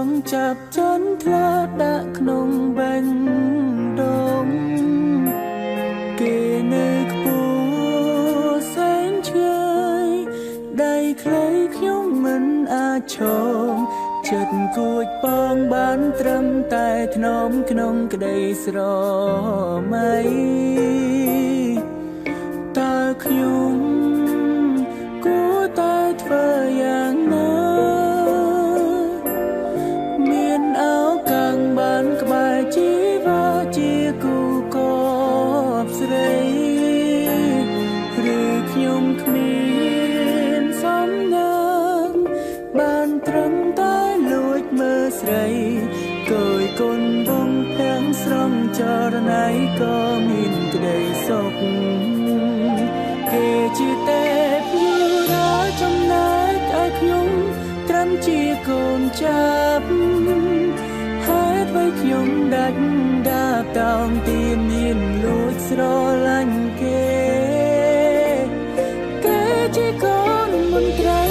ងចាប់ចន្ទថ្លាដាក់ក្នុងបាញ់ដងគេនៅខ្ពស់សែនឆ្ងាយដៃខ្លីខ្ញុំមិនអាចឈរចិត្តគួចបងបានត្រឹមតែថ្នមក្នុងក្តីស្រមៃតើខ្ញុំគួរតែធ្វើយ៉ាងណាមានអោកាំងបានក្បែរជីវាជាគូកបស្រីឬខ្ញុំគ្មានសំណាងបានត្រឹមតែលួចមើលស្រីគយគុណបងភាំងស្រងចរណៃក៏មានក្តីសុខគេជាទេពយូរាចំណែកឲ្យខ្ញុំត្រឹមជាកូនចាប់ហេតុអ្វីខ្ញុំដាច់ដាបតោងទានមានលួចស្រឡាញ់គេជាកូនមន្ត្រី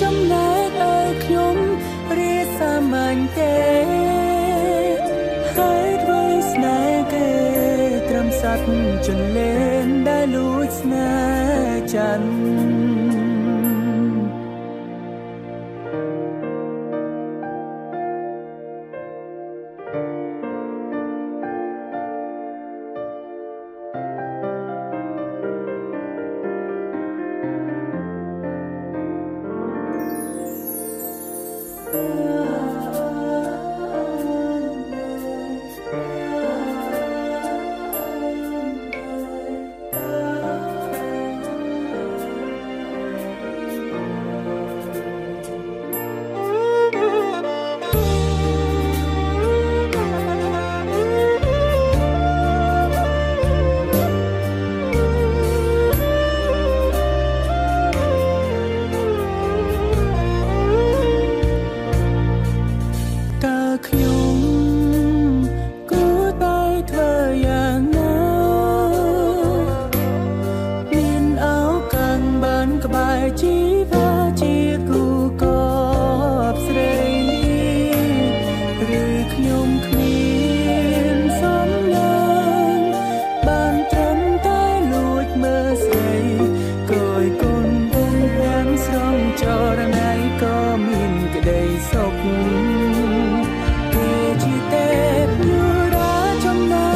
ចំណែកឲ្យខ្ញុំរាសាមញ្ញទេហើយអ្វីស្នេហ៍គេត្រឹមសត្វចន្លេនដែលលួចស្នេហ៍ច័ន្ទជីវាជាគូកបស្រីឬខ្ញុំគ្មានសំណាងបានត្រឹមតែលួចមើលស្រីគយគុណបងភាំងស្រងចរណៃក៏មានក្តីសុខគេជាទេពយូរាចំណែ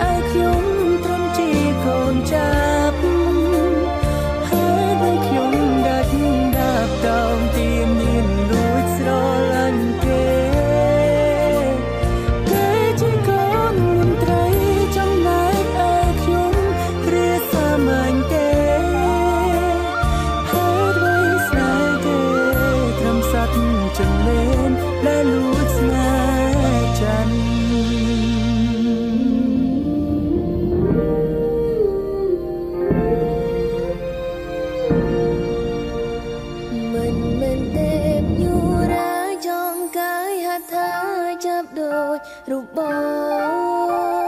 កឲ្យខ្ញុំត្រឹមជាកូនចាប់តោងទានមានលួចស្រឡាញ់គេជាកូនមន្ត្រីចំណែកឲ្យខ្ញុំរាសាមញ្ញទេហើយអ្វីស្នេហ៍គេត្រឹមសត្វចន្លេនដែលលួចស្នេហ៍ច័ន្ទដូចរូបប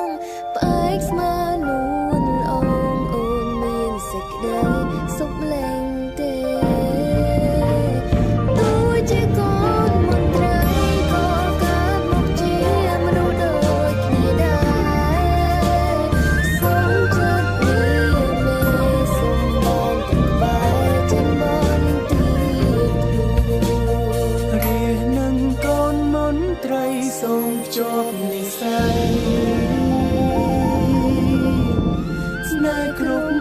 ងផ្អែកស្មើនួនល្អងអូនមានសេចក្តីសុខលែងទេទោះជាកូនមន្ត្រីក៏កើតមកជាមនុស្សដូចគ្នាដែរសូមចិត្តនេះមេសូមបងទាំងក្បែរចិនបនទីរានឹងកូនមន្ត្រីសូមជាប់និស្ស័យស្នេហ៍គ្រប់